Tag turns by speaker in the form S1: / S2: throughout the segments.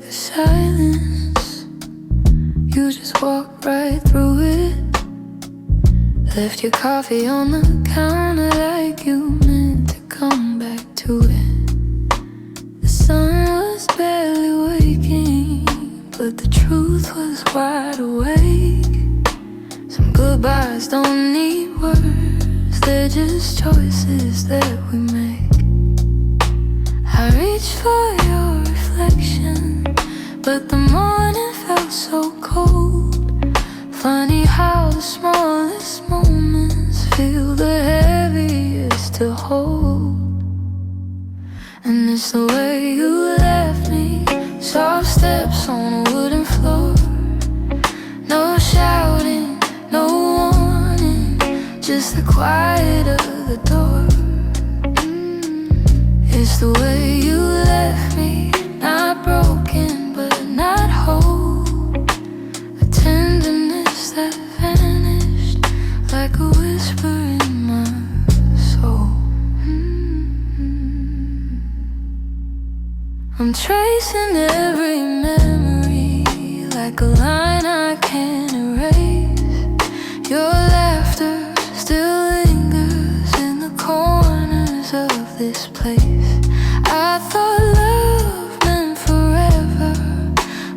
S1: the silence. You just walked right through it. Left your coffee on the counter like you meant to come back to it. The sun was barely waking, but the truth was wide awake. Some goodbyes don't need words, they're just choices that we make. I reached for your reflection, but the morning felt so cold. Funny how the smallest moments feel the heaviest to hold. And it's the way you left me, soft steps on a wooden floor. No shouting, no warning, just the quiet of the door. It's the way you left me, not broken but not whole. A tenderness that vanished like a whisper in my soul. I'm tracing every memory like a line I can't erase. Your laughter still lingers in the corners of this place. I thought love meant forever,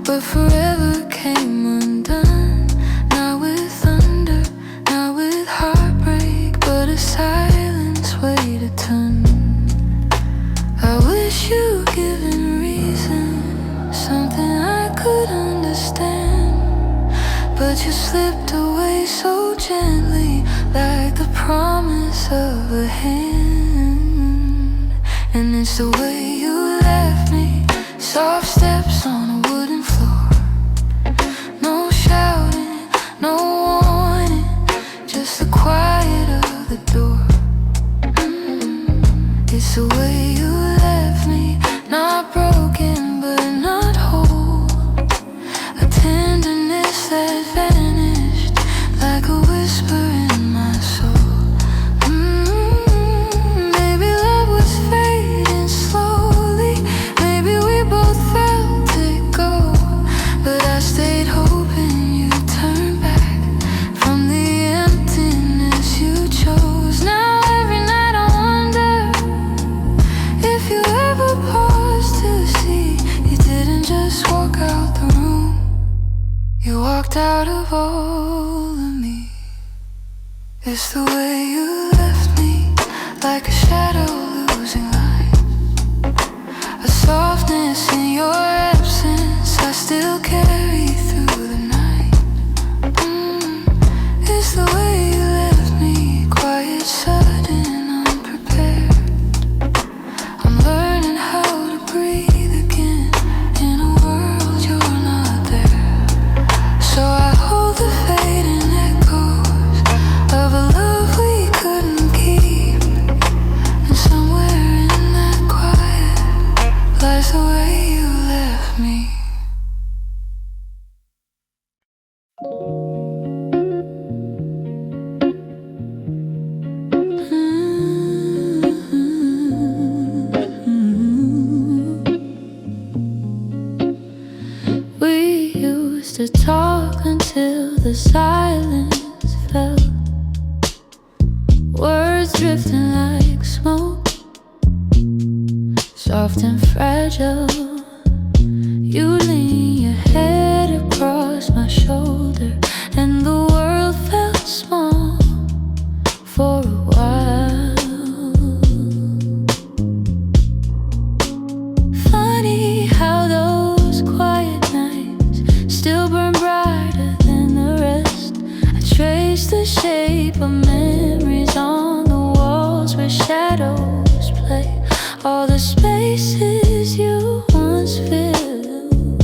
S1: but forever came undone. Not with thunder, not with heartbreak, but a silence weighed a ton. I wish you'd given reason, something I could understand, but you slipped away so gently, like the promise of a hand. And it's the way you left me, soft steps on a wooden floor. No shouting, no warning, just the quiet of the door. It's the way you left me, not broken but not whole. A tenderness that vanished like a whisper in my soul. Maybe love was fading slowly, maybe we both felt it go, but I stayed hoping you'd turn back from the emptiness you chose. Now every night I wonder if you ever paused to see you didn't just walk out the room, you walked out of all of me. It's the way you left me, like a shadow losing light. A softness in your absence I still carry through the night. It's the way you left me, quiet, sudden, unprepared. I'm learning how to breathe again in a world you're not there. So I hold the fading echoes of a love we couldn't keep, and somewhere in that quiet lies the way you left me. We used to talk until the silence fell, words drifting like smoke, soft and fragile. You lean your head across my shoulder, and the world felt small for a while. Funny how those quiet nights still burn brighter than the rest. I trace the shape of memories on the walls where shadows play. All the spaces you once filled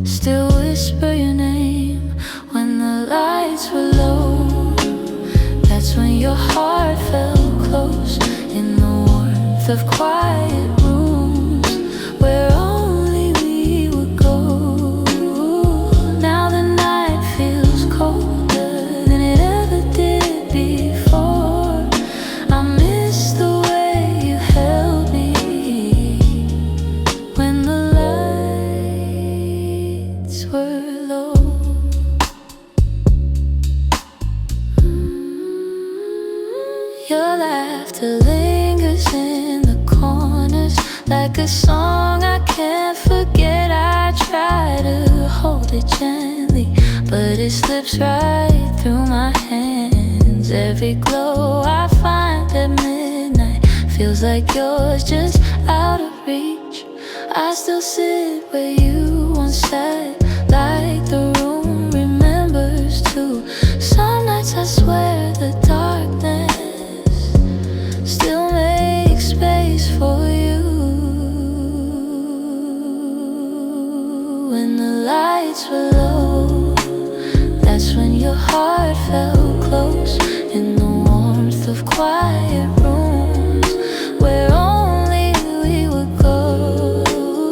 S1: still whisper your name when the lights were low. That's when your heart felt close in the warmth of quiet rooms where only we would go. Now the night feels colder than it ever did before. I miss the way you held me when the light song I can't forget. I try to hold it gently, but it slips right through my hands. Every glow I find at midnight feels like yours, just out of reach. I still sit where you once sat, like the room remembers too. Some nights I swear the darkness still makes space for you. When the lights were low, that's when your heart felt close, in the warmth of quiet rooms where only we would go.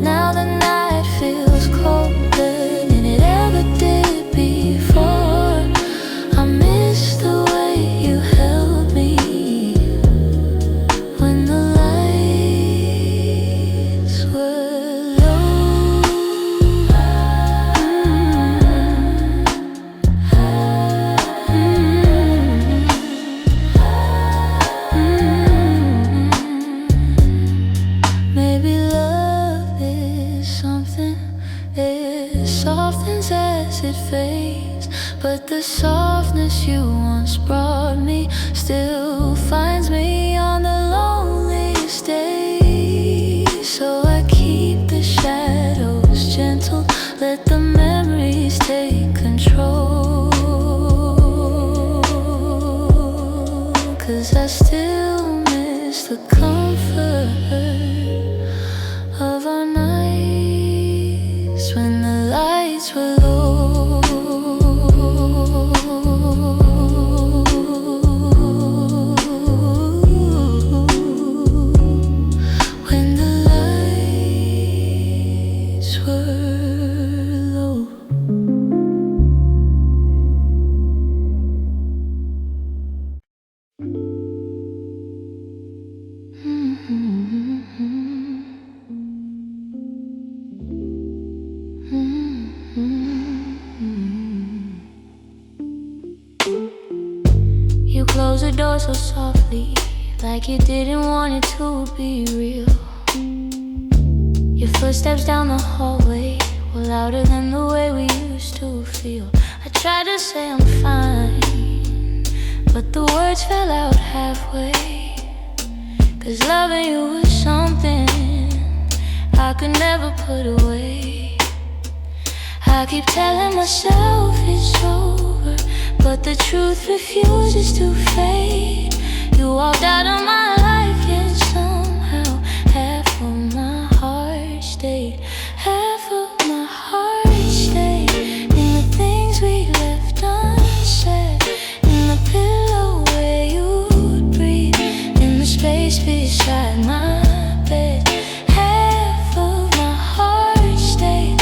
S1: Now the night feels colder than it ever did before. I miss the way you held me when the lights were low. Maybe love is something, it softens as it fades, but the softness you once brought me still finds me on the loneliest days. So I keep the shadows gentle, let the memories take control. 'Cause I still miss the comfort of our nights when the lights were low. When the lights were low. You closed the door so softly, like you didn't want it to be real. Your footsteps down the hallway were louder than the way we used to feel. I tried to say I'm fine, but the words fell out halfway. 'Cause loving you was something I could never put away. I keep telling myself it's over, but the truth refuses to fade. You walked out of my life, yet somehow half of my heart stayed. Half of my heart stayed in the things we left unsaid, in the pillow where you'd breathe, in the space beside my bed. Half of my heart stayed.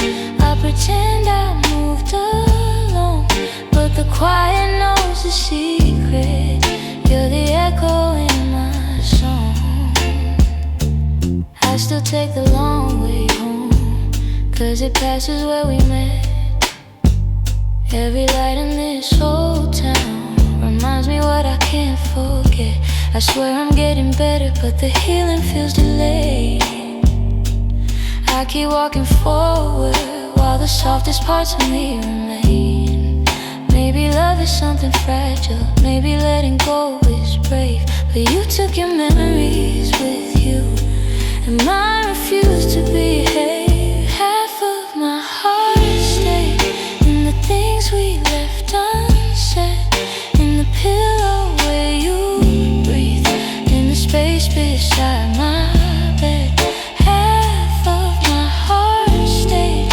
S1: I pretend I moved alone, but the quiet knows the secret. You're the echo in my song. I still take the long way home, 'cause it passes where we met. Every light in this old town reminds me what I can't forget. I swear I'm getting better, but the healing feels delayed. I keep walking forward while the softest parts of me remain. Maybe love is something fragile, maybe letting go is brave, but you took your memories with you, and mine refused to behave. Half of my heart stayed in the things we left unsaid, in the pillow where you breathe, in the space beside my bed. Half of my heart stayed.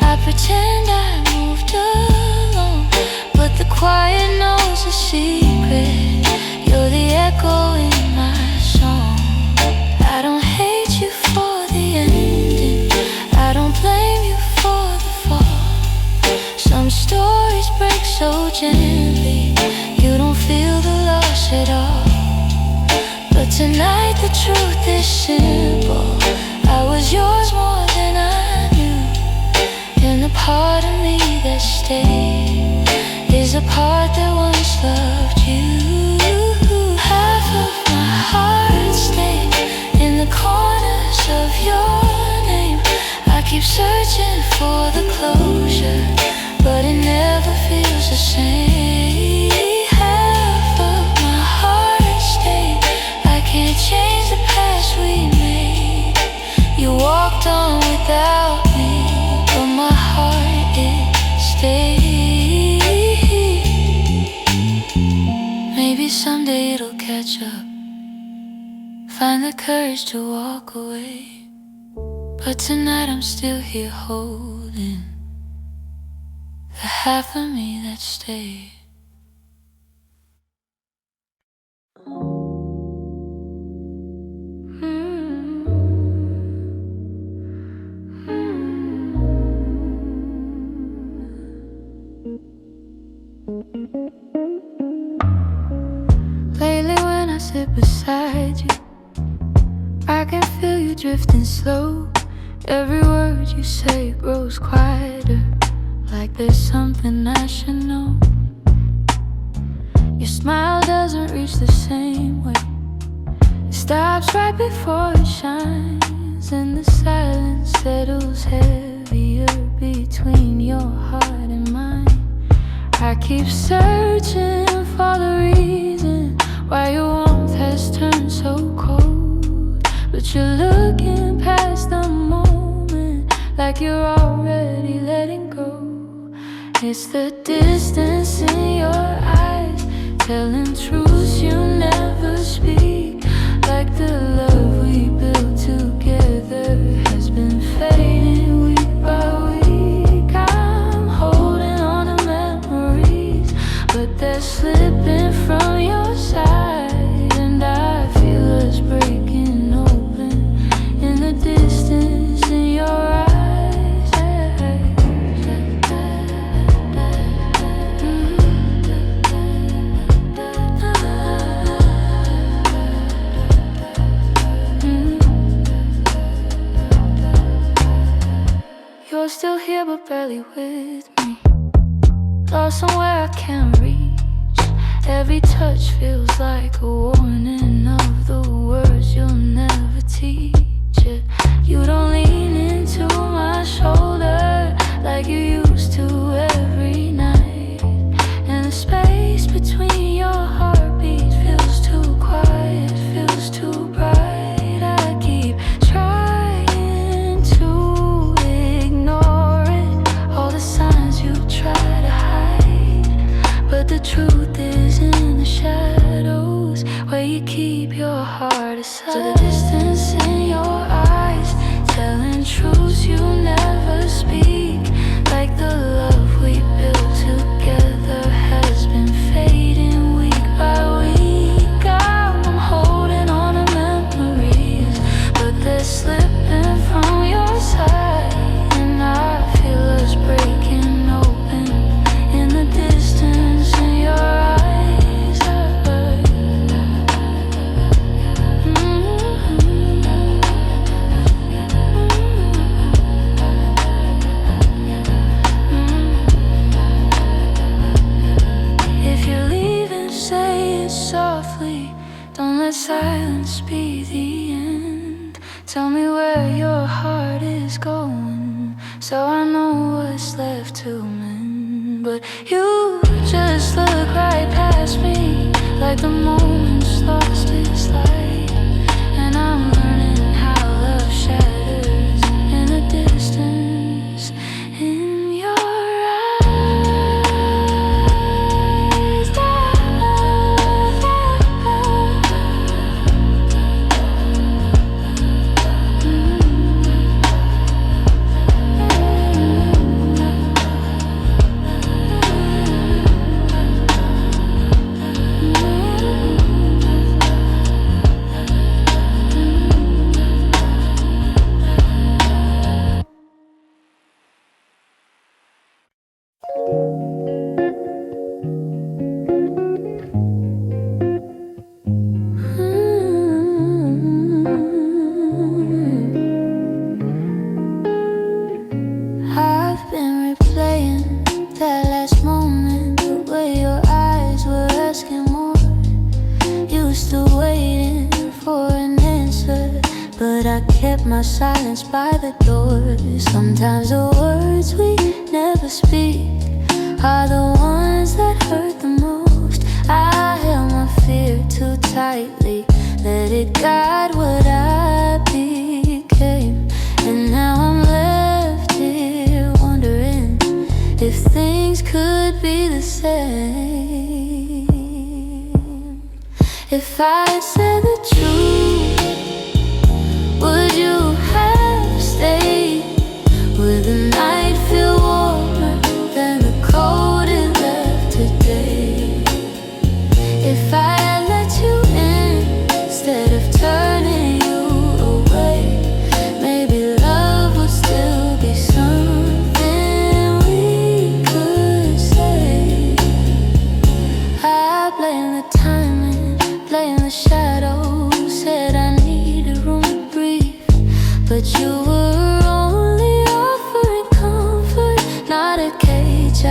S1: I pretend I moved alone, but the quiet knows the secret. You're the echo in my song. I don't hate you for the ending, I don't blame you for the fall. Some stories break so gently, you don't feel the loss at all. But tonight the truth is simple, I was yours more than I knew, and the part of me that stayed is a part that once loved you. Half of my heart stayed in the corners of keep searching for the closure, but it never feels the same. Half of my heart stayed. I can't change the past we made. You walked on without me, but my heart, it stayed. Maybe someday it'll catch up, find the courage to walk away. But tonight I'm still here holding the half of me that stayed. Lately when I sit beside you, I can feel you drifting slow. Every word you say grows quieter, like there's something I should know. Your smile doesn't reach the same way. It stops right before it shines, and the silence settles heavier between your heart and mine. I keep searching for the reason why your warmth has turned so cold, but you're looking past the moment like you're already letting go. It's the distance in your eyes, telling truths you never speak. Like the love we built together has been fading week by week. I'm holding on to memories, but they're slipping from your side, and I feel us breaking open in the distance in your eyes. You're still here but barely with me, lost somewhere I can't reach. Every touch feels like a warning of the words you'll never teach. You don't lean into my shoulder like you used to every night, and the space between your heartbeats feels too quiet, feels too bright. I keep trying to ignore it, all the signs you try to hide, but the truth is in the shadows where you keep your heart aside. So the distance in your eyes, telling truths you never speak. Like the love we built together has been fading week by week. I'm holding on to memories, but they're slipping from your side, and I feel us breaking open in the distance in your eyes. If you're leaving, say it softly. Don't let silence be the end. Tell me where your heart is going, so I know what's left to mend. But you just look right past me, like the moment's lost its light, and I'm learning how love shatters in the distance in your kept my my silence by the door. Sometimes the words we never speak are the ones that hurt the most. I held my fear too tightly, let it guide what I became. And now I'm left here wondering if things could be the same. If I had said the truth, would you have stayed? Would the night feel warmer than the cold it left today? If I had let you in instead of turning you away, maybe love would still be something we could say. I blame the timing, blame the shadows, said I needed room to breathe, but you were only offering comfort, not a cage I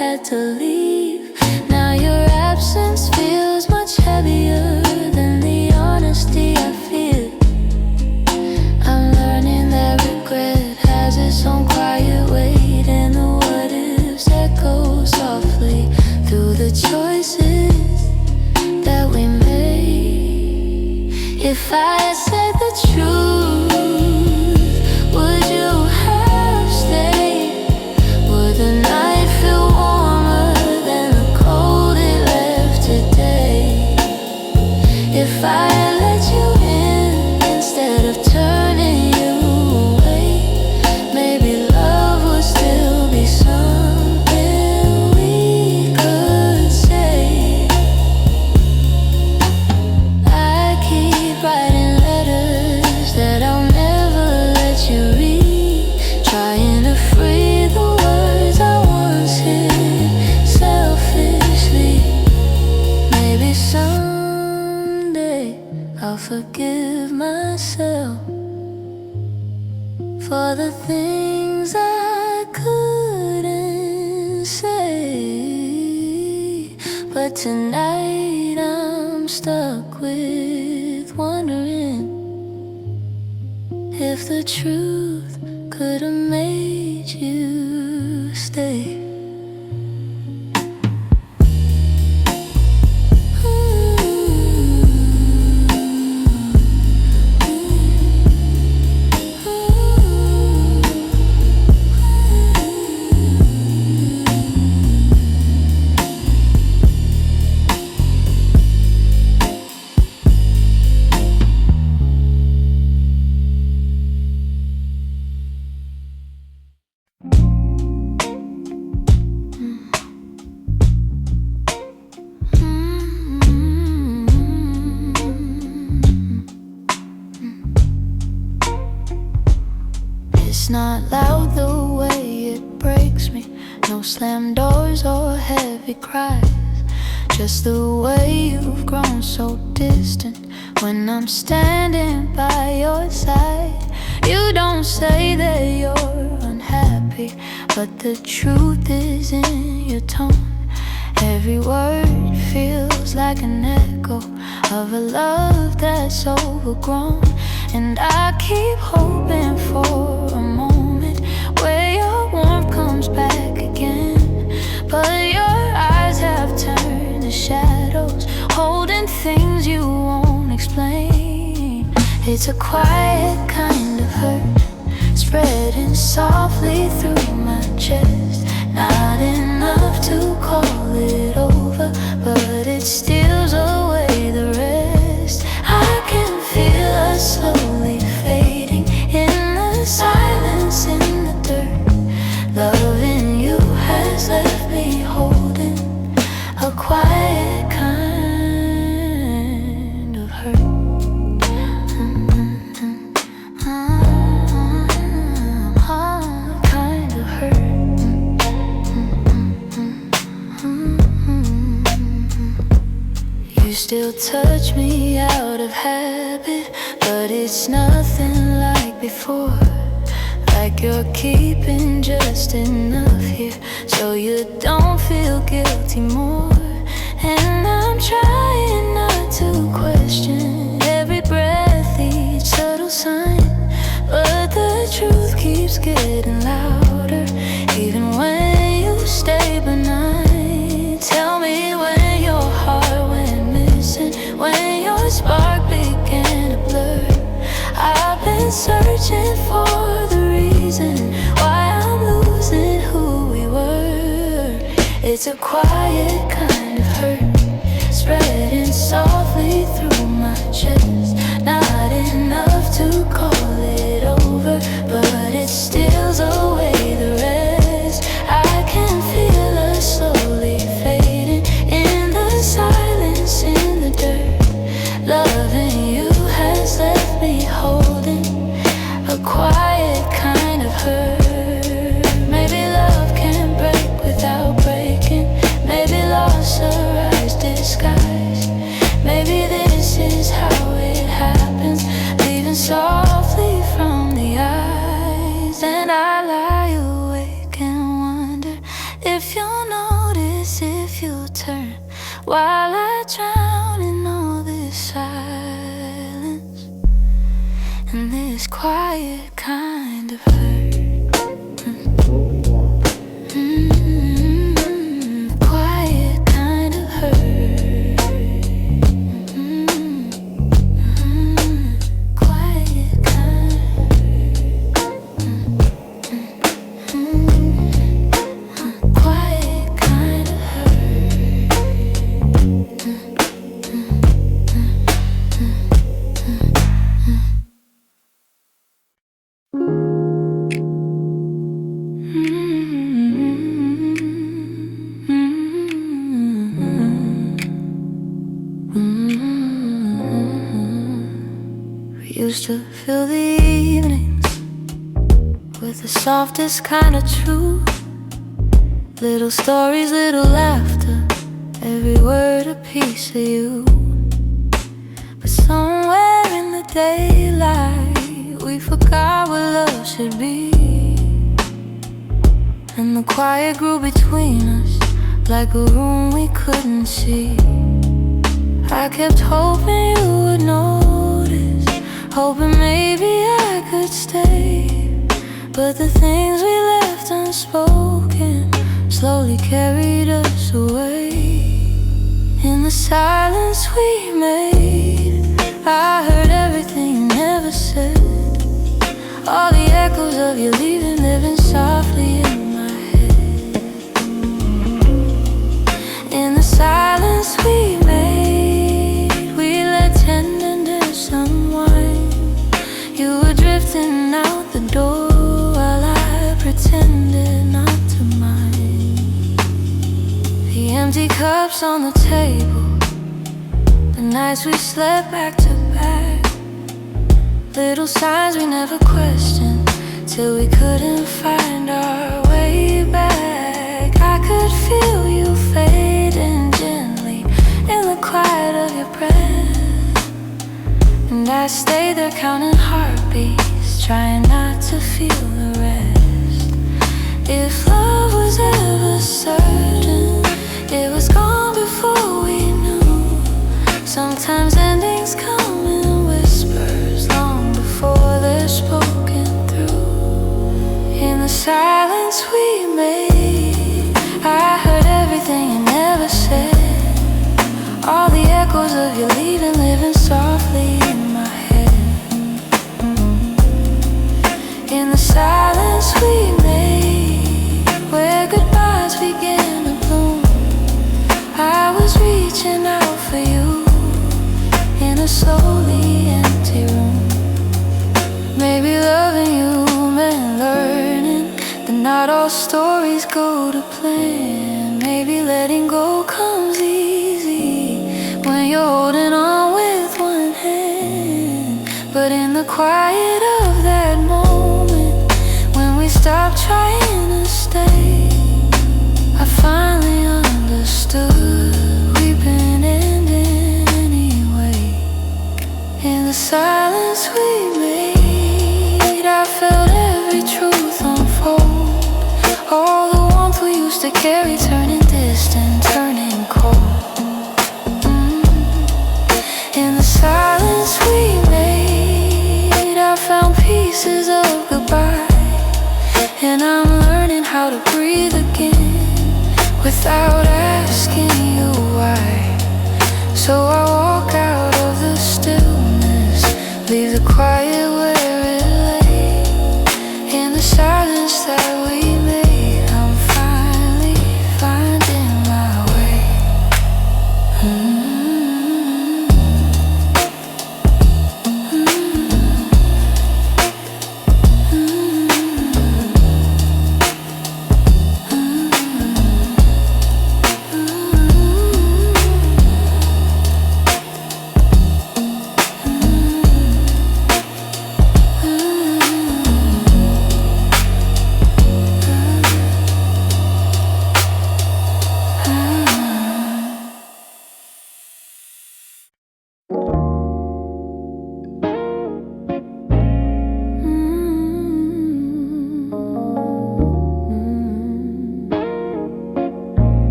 S1: had to leave. Now your absence feels much heavier than the honesty I feel. I'm learning that regret has its own quiet weight, and the what ifs echo softly through the choices that we made. If I had said the truth, would you have stayed? Would the night feel warmer than the cold it left today? If I had let you in instead of turning you away, maybe love would still be something we could say. I keep writing letters that I'll never let you read, trying to free the words I once hid selfishly. Maybe someday I'll forgive myself for the things I couldn't say. But tonight I'm stuck with wondering if the truth could have made you stay. It's not loud the way it breaks me, no slam doors or heavy cries, just the way you've grown so distant when I'm standing by your side. You don't say that you're unhappy, but the truth is in your tone. Every word feels like an echo of a love that's overgrown. And I keep hoping for a moment where your warmth comes back again, but your eyes have turned to shadows, holding things you won't explain. It's a quiet kind of hurt, spreading softly through my chest. Not enough to call it over, but it steals away the rest. I can feel us slowly fading in the silence, in the dirt. Loving you has left me holding a quiet kind of hurt. Kind of hurt. You still touch me out of habit, but it's nothing like before. Like you're keeping just enough here so you don't feel guilty more. And I'm trying not to question every breath, each subtle sign, but getting louder, even when you stay benign. Tell me when your heart went missing, when your spark began to blur. I've been searching for the reason why I'm losing who we were. It's a quiet kind of hurt, spreading softly through my chest. Not enough to call it over, but it steals away the rest. I can feel us slowly fading in the silence, in the dirt. Loving you has left me holding a quiet kind of hurt. Maybe love can break without breaking. Maybe loss arrives disguised. Maybe this is how it happens, leaving softly from the eyes. And I lie awake and wonder if you'll notice, if you'll turn, while I drown in all this silence and this quiet kind of hurt. Quiet kind of hurt. Quiet kind of hurt. Quiet kind of We used to fill the evenings with the softest kind of truth. Little stories, little laughter, every word a piece of you. But somewhere in the daylight we forgot what love should be. And the quiet grew between us like a room we couldn't see. I kept hoping you would notice, hoping maybe I could stay. But the things we left unspoken slowly carried us away. In the silence we made, I heard everything you never said. All the echoes of you leaving, living softly in my head. In the silence we made, we let tenderness unwind. You were drifting out the door while I pretended not to mind. The empty cups on the table, the nights we slept back to back. Little signs we never questioned, till we couldn't find our way back. I could feel you fading gently in the quiet of your breath. And I stayed there counting heartbeats, trying not to feel the rest. If love was ever certain, it was gone before we knew. Sometimes endings come in whispers, long before they're spoken through. In the silence we made, I heard everything you never said. All the echoes of you leaving, living softly in my head. In the silence we made, where goodbyes began to bloom, I was reaching out for you in a slowly empty room. Maybe loving you meant learning that not all stories go to plan. Maybe letting go comes easy when you're holding on with one hand. But in the quiet of that moment, when we stopped trying to stay, I finally understood we've been ending anyway. In the silence we made, I felt every truth unfold. All the warmth we used to carry turning distant, turning cold. In the silence we made, I found pieces of goodbye. how to breathe again without asking you why. So I walk out of the stillness, leave the quiet where it lay. In the silence that we made, I'm finally finding my way.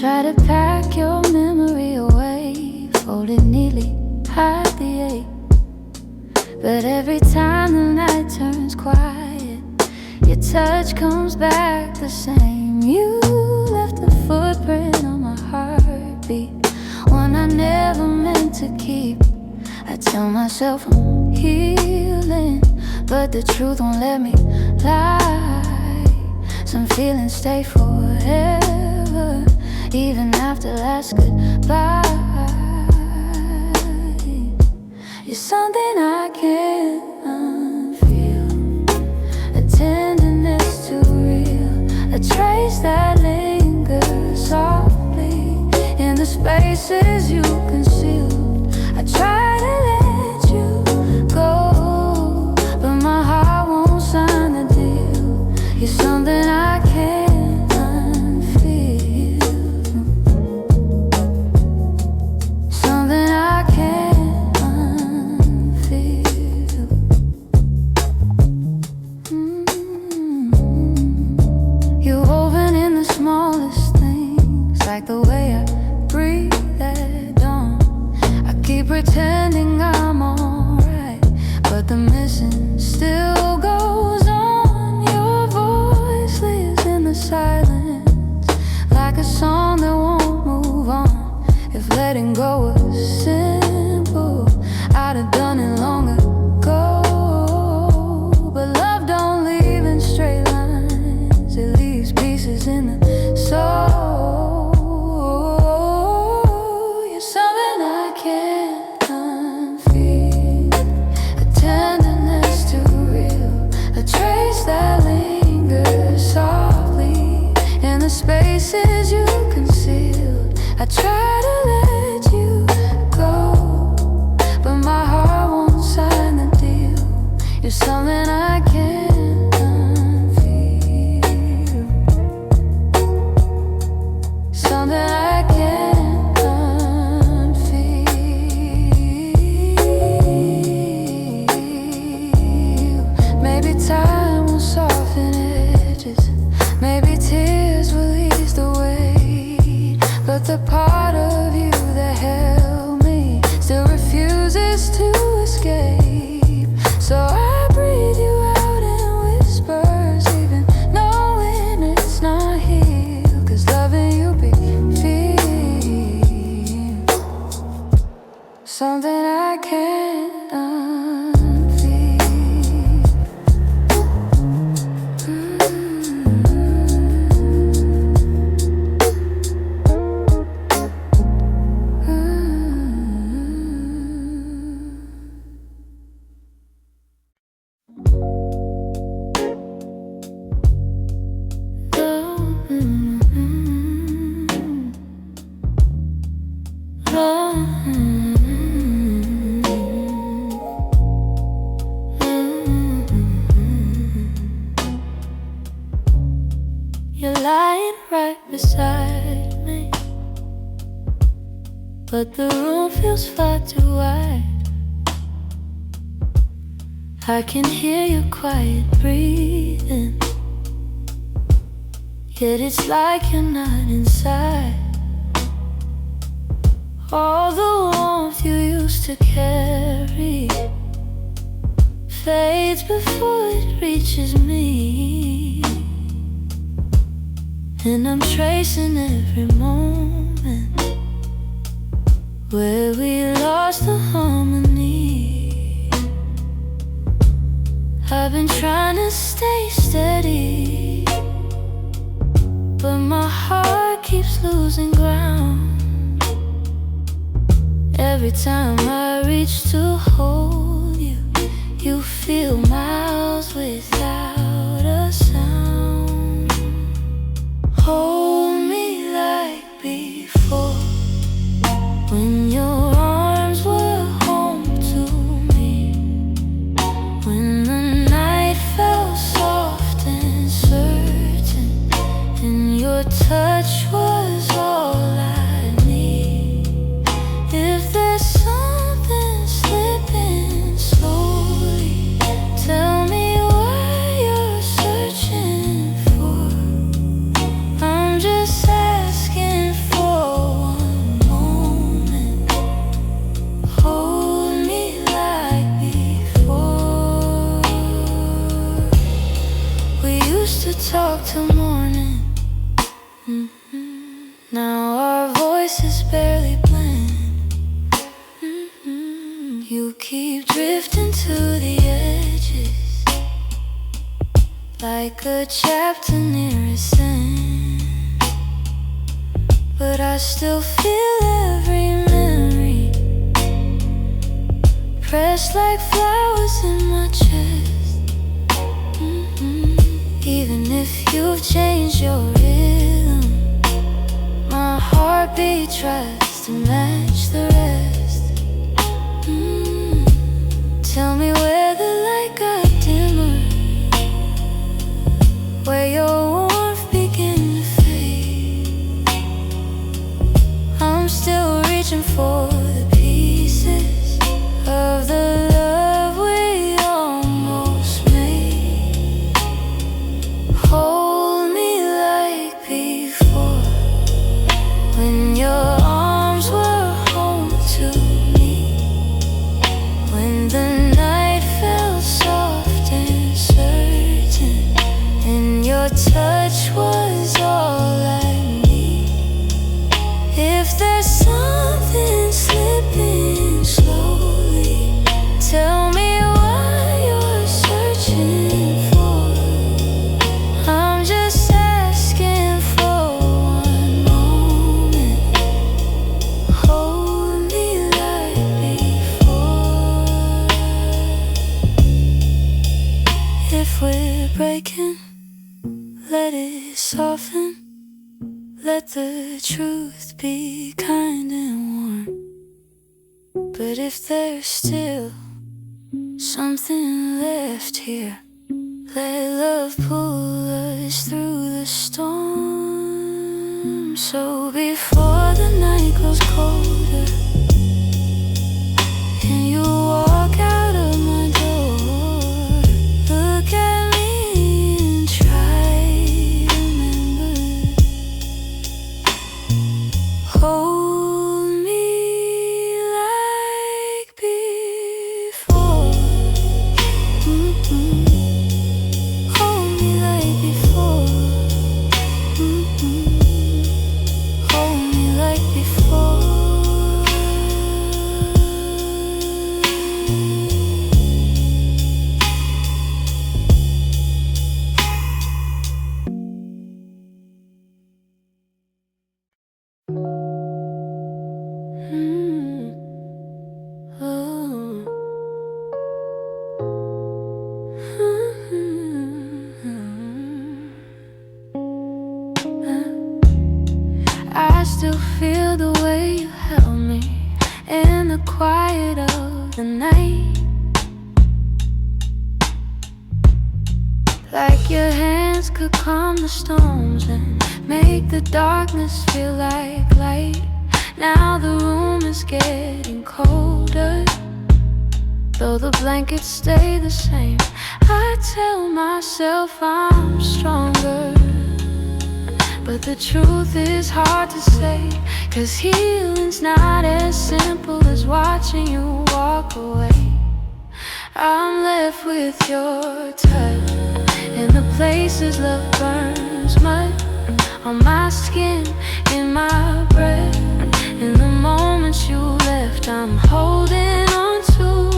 S1: Try to pack your memory away, fold it neatly, hide the ache. But every time the night turns quiet, your touch comes back the same. You left a footprint on my heartbeat, one I never meant to keep. I tell myself I'm healing, but the truth won't let me lie. Some feelings stay forever, even after last goodbye. You're something I can't unfeel, a tenderness too real, a trace that lingers softly in the spaces you concealed. I try to let you go, but my heart won't sign the deal. You're something I can't like the way I breathe at dawn. I keep pretending I'm alright, but the missing still goes on. Your voice lives in the silence, like a song that won't move on. If letting go was simple, I'd have done it long ago. But love don't leave in straight lines, it leaves pieces in the soul. That lingers softly in the spaces you concealed. I try to let you go, but my heart won't sign the deal. You're something I can't unfeel, something I can't unfeel. Maybe time soften edges, maybe tears will ease the weight, but the part of you that held me still refuses to escape. So I breathe you out in whispers, even knowing it's not here, 'cause loving you be feel something I can't beside me, but the room feels far too wide. I can hear your quiet breathing, yet it's like you're not inside. All the warmth you used to carry fades before it reaches reaches me, and I'm tracing every moment where we lost the harmony. I've been trying to stay steady, but my heart keeps losing ground. Every time I reach to hold you, you feel miles without a sound. Hold me like before, when your arms were home to me, when the night felt soft and certain, and your touch was all I need. If there's something slipping slowly, tell me what you're searching for. I'm just asking for one moment. Hold me like before. We used to talk till morning. Now our voices barely blend. You keep drifting to the edges, like a chapter near its end. But I still feel every memory, pressed like flowers in my chest. Even if you've changed your rhythm, my heartbeat tries to match the rest. Tell me where the light got dimmer, where your warmth began to fade. I'm still reaching for the pieces of the love we almost made. Hold me like before, when your arms were home to me, when the night felt soft and certain, and your touch was all I need. If there's something slipping slowly, tell me what you're searching for. I'm just asking for one moment. Hold me like before. If we're breaking, let it soften. Let the truth be kind and warm. But if there's still something left here, let love pull us through the storm. So before the night grows colder and you walk out of my door, look at me and try to remember. Hold me like before. Hold me like before. Hold me like before. I still feel the way you held me in the quiet of the night, like your hands could calm the storms and make the darkness feel like light. Now the room is getting colder, though the blankets stay the same. I tell myself I'm stronger, but the truth is hard to say, 'cause healing's not as simple as watching you walk away. I'm left with your touch, places love burns mud on my skin, in my breath. In the moments you left, I'm holding on too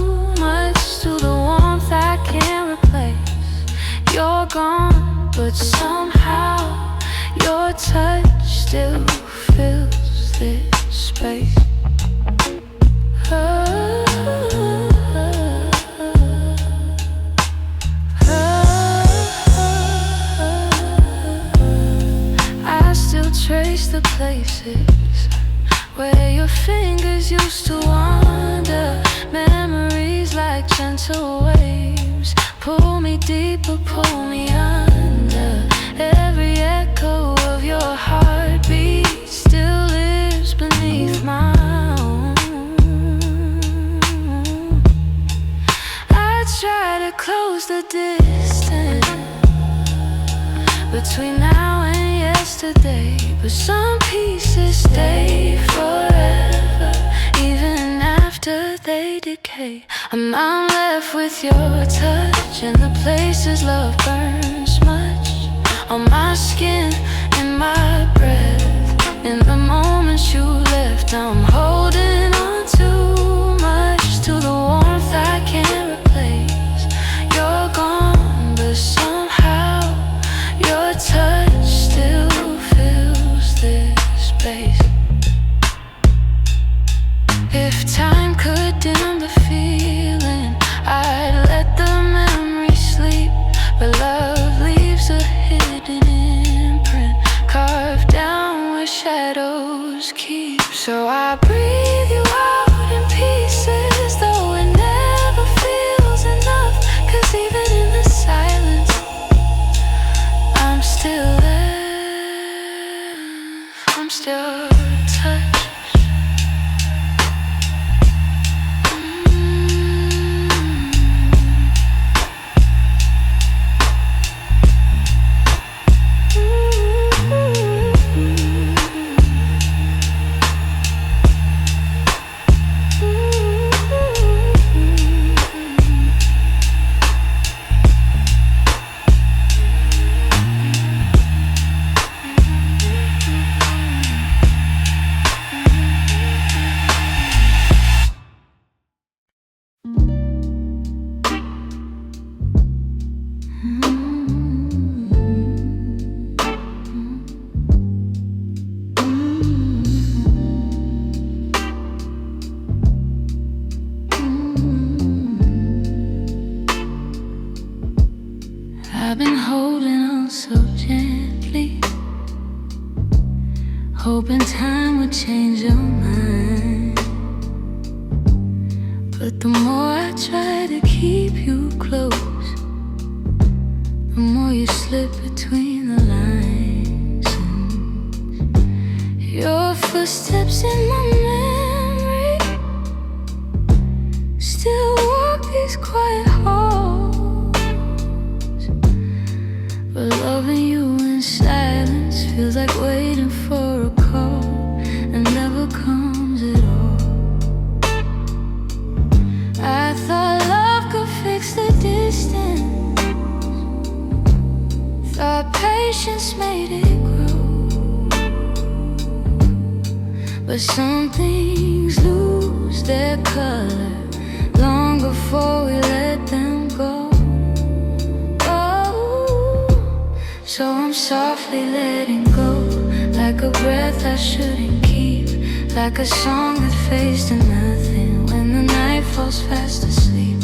S1: much to the warmth I can't replace. You're gone, but somehow your touch still fills this space. I still trace the places where your fingers used to wander. Memories like gentle waves pull me deeper, pull me under. Every echo of your heartbeat still lives beneath my own. I try to close the distance between now and yesterday, but some pieces stay forever, even after they decay. I'm left with your touch and the places love burns much on my skin, in my breath. In the moments you left, I'm holding on too much to the warmth I can't replace. You're gone, but somehow your touch still fills this space. If time could dim the feeling, I'd let the memory sleep, but love leaves a hidden imprint carved down where shadows keep. So I breathe you out in pieces, though it never feels enough. 'Cause even in the silence, I'm still there. I'm still touched. I've been holding on so gently, hoping time would change your mind. But the more I try to keep you close, the more you slip between the lines. Your footsteps in my memory still walk these quiet halls. But loving you in silence feels like waiting for a call and never comes at all. I thought love could fix the distance, thought patience made it grow. But some things lose their color long before we let them go. So I'm softly letting go, like a breath I shouldn't keep, like a song that fades to nothing when the night falls fast asleep.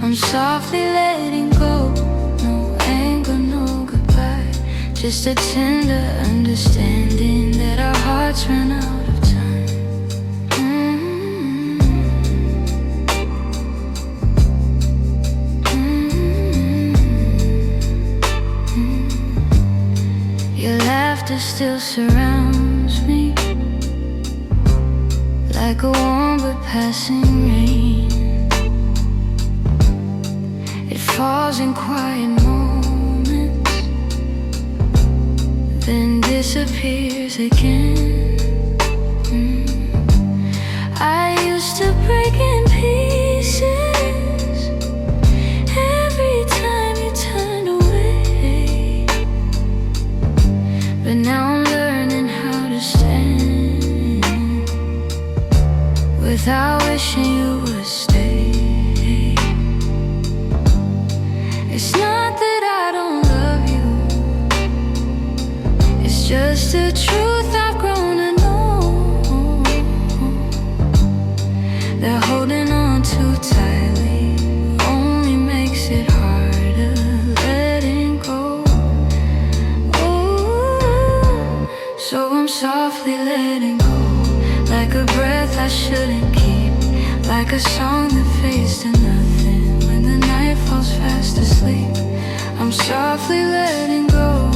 S1: I'm softly letting go, no anger, no goodbye, just a tender understanding that our hearts ran out of time. Your laughter still surrounds me, like a warm but passing rain. It falls in quiet moments, then disappears again. I used to break in pieces every time you turned away. wishing you would stay. It's not that I don't love you, it's just the truth I've grown to know, that holding on too tightly only makes it harder letting go. Ooh, so I'm softly letting go, like a breath I shouldn't keep, like a song that fades to nothing when the night falls fast asleep. I'm softly letting go,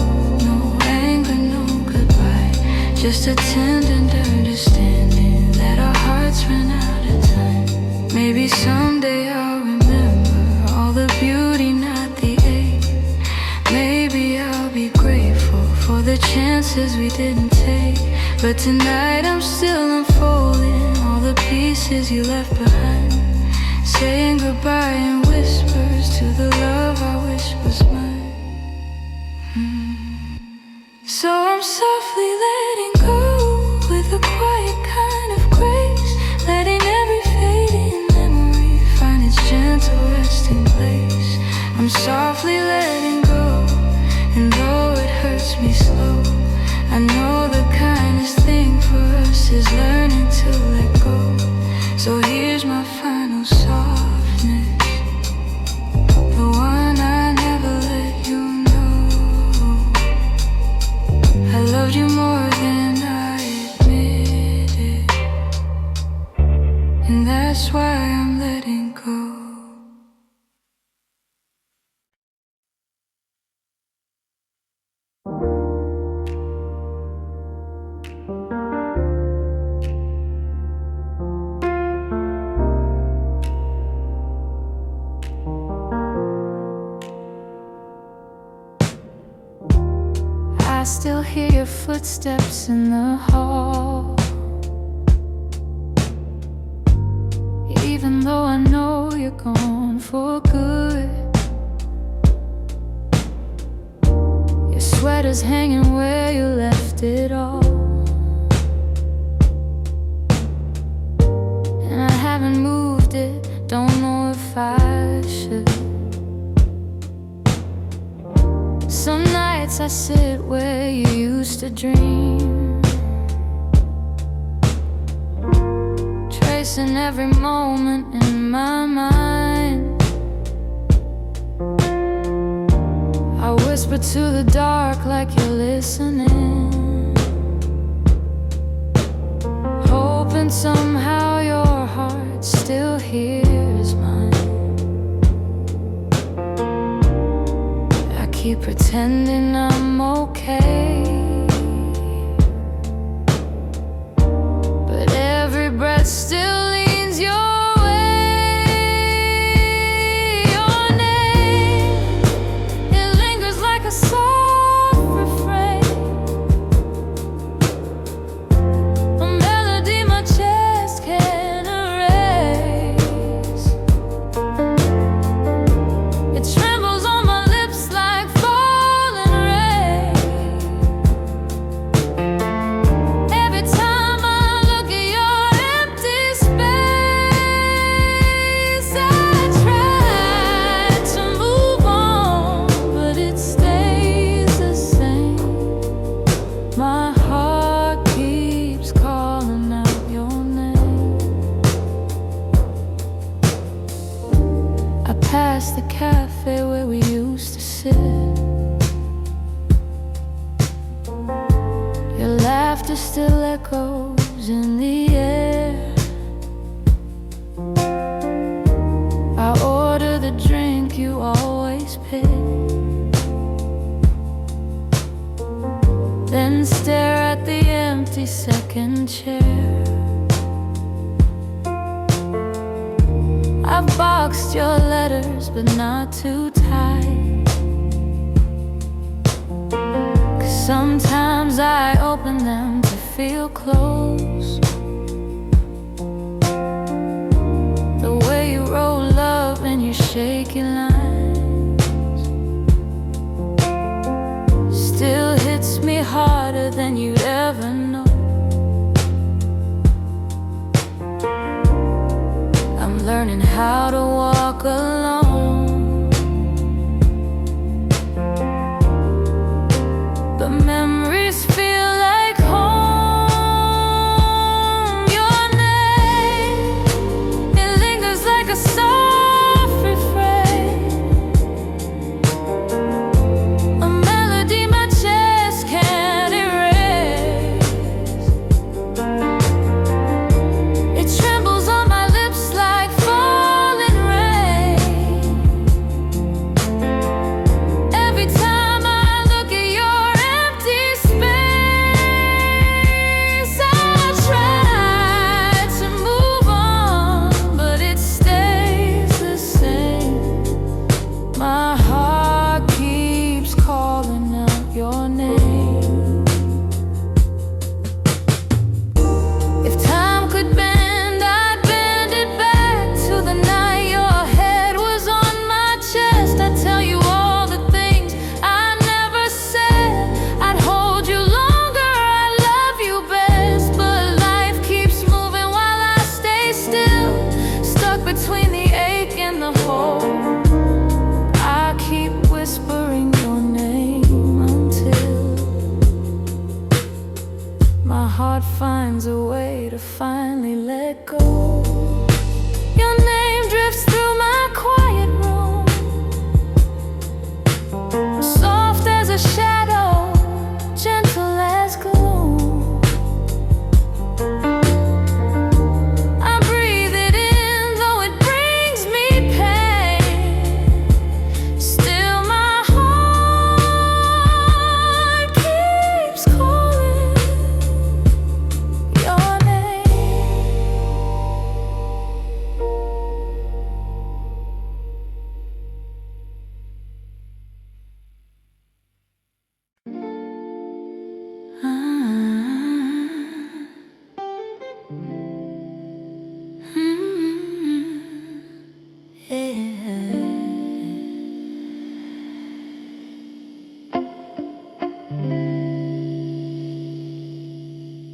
S1: no anger, no goodbye, just a tender understanding that our hearts ran out of time. Maybe someday I'll remember all the beauty, not the ache. Maybe I'll be grateful for the chances we didn't take. But tonight I'm still unfolding all the pieces you left behind, saying goodbye in whispers to the love I wish was mine. So I'm softly letting go with a quiet kind of grace, letting every fading memory find its gentle resting place. I'm softly letting go, and though it hurts me slow, I know the kindest thing for us is learning to let go. So here's my final softness, the one I never let you know. I loved you more than I admitted, and that's why I'm letting go. I still hear your footsteps in the hall, even though I know you're gone for good. Your sweater's hanging where you left it all, and I haven't moved it, don't know if I should. Some nights I sit where you used to dream, tracing every moment in my mind. I whisper to the dark like you're listening, hoping somehow your heart still hears mine. Keep pretending I'm okay, but every breath still leans your way. Your name, it lingers like a soft refrain, a melody my chest can't erase. It trembles on my lips like past the cafe where we used to sit. Your laughter still echoes in the air. I order the drink you always pick, then stare at the empty second chair. I've boxed your letters, but not too tight, 'cause sometimes I open them to feel close. The way you roll love in your shaky lines still hits me harder than you'd ever know.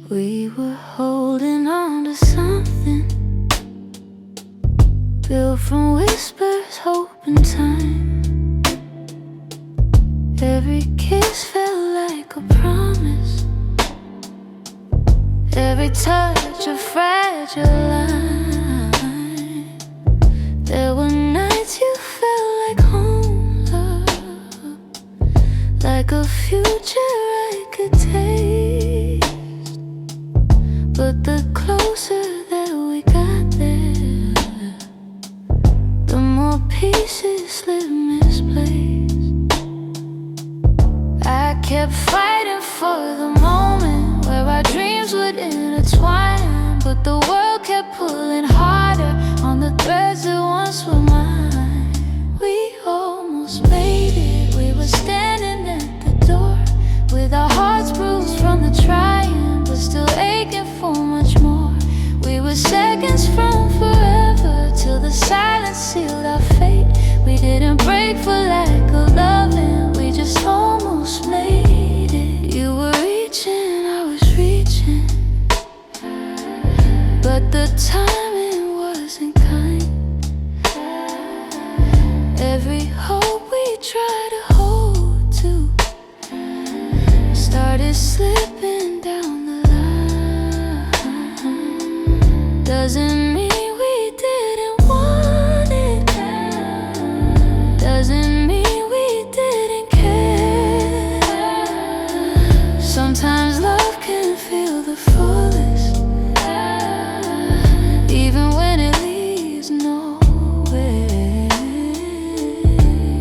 S1: We were holding on to something built from whispers, hope, and time. Every kiss felt like a promise, every touch a fragile line. There were nights you felt like home, love, like a future I could taste. But the closer that we got there, the more pieces slid misplaced. I kept fighting for the moment where our dreams would intertwine, but the world kept pulling harder on the threads that once were mine. We almost made it. We were standing at the door with our hearts bruised from the trying, but still aching for much more. We were seconds from forever till the silence sealed our fate. We didn't break for lack of loving, we just almost made it. You were reaching, I was reaching, but the timing wasn't kind. Every hope we tried to hold to started slipping down the line. Doesn't mean we didn't want it, doesn't mean we didn't care. Sometimes love can feel the fullest, even when it leaves nowhere.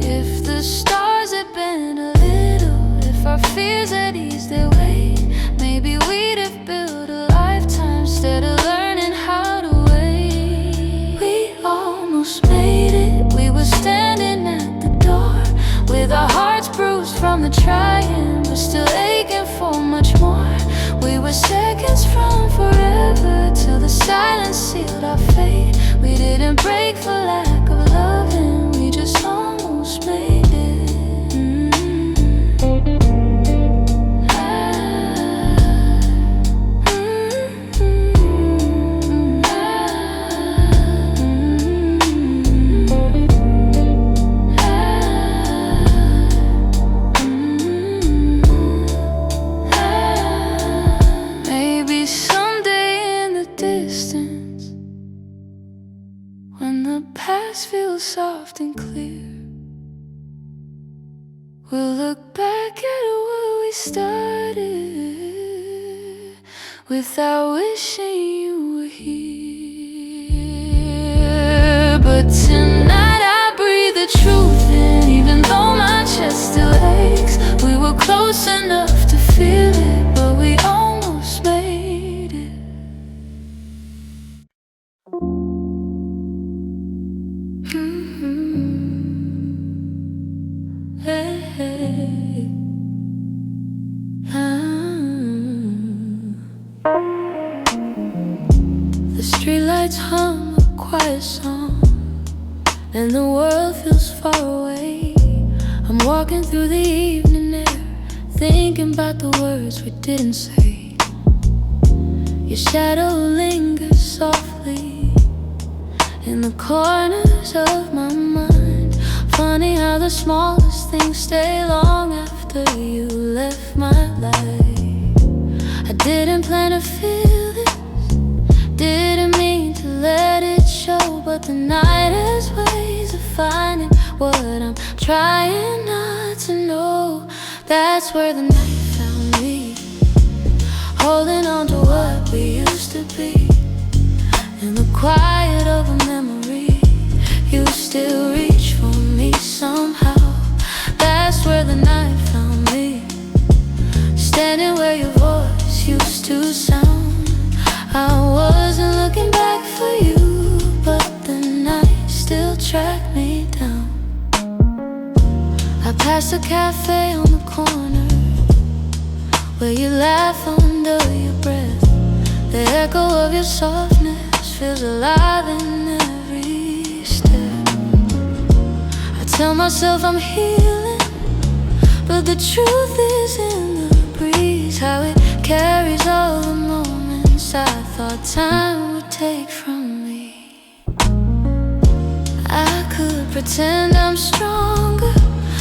S1: If the stars had been a little, if our fears had eased their weight, maybe we'd have built a lifetime instead of learning how to wait. We almost made it. We were standing at the door with our hearts bruised from the trying, but still aching for much more. We were seconds from forever till the silence sealed our fate. We didn't break for lack of loving, we just almost made it. Maybe someday in the distance, when the past feels soft and clear, we'll look back at where we started without wishing you were here. But tonight I breathe the truth in, even though my chest still aches. We were close enough to feel it, but we almost made it. Hey, hey. The streetlights hum a quiet song, and the world feels far away. I'm walking through the evening air, thinking about the words we didn't say. Your shadow lingers softly in the corners of my mind. Funny how the smallest things stay long after you left my life. I didn't plan to feel this, didn't mean to let it show, but the night has ways of finding what I'm trying not to know. That's where the night found me, holding on to what we used to be. In the quiet of a memory, you still reach for me somehow. That's where the night found me, standing where your voice used to sound. I wasn't looking back for you, but the night still tracked me down. I passed a cafe on the corner where you laugh under your breath. The echo of your softness feels alive in every step. I tell myself I'm healing, but the truth is in the breeze, how it carries all the most I thought time would take from me. I could pretend I'm stronger,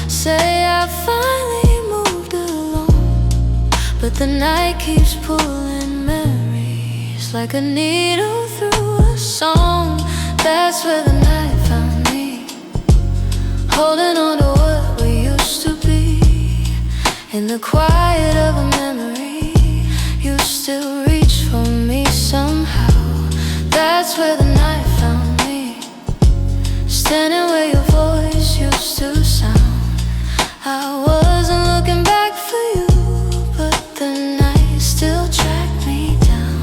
S1: say I finally moved along, but the night keeps pulling memories like a needle through a song. That's where the night found me, holding on to what we used to be. In the quiet of a memory, you still reach for me somehow. That's where the night found me, standing where your voice used to sound. I wasn't looking back for you, but the night still tracked me down.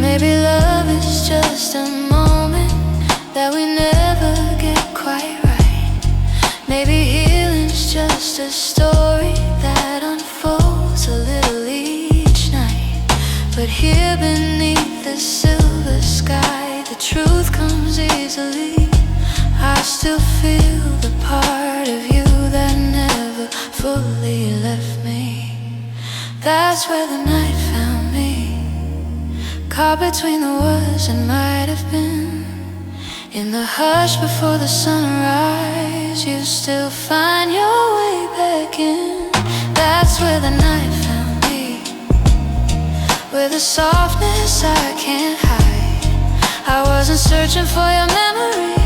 S1: Maybe love is just a moment that we never get quite right. Maybe healing's just a story that unfolds a little each night. But here beneath the silver sky, the truth comes easily. I still feel the part of you that never fully left me. That's where the night found me, caught between the words that might have been. In the hush before the sunrise, you still find your way back in. That's where the night found me, with a softness I can't hide. I wasn't searching for your memory,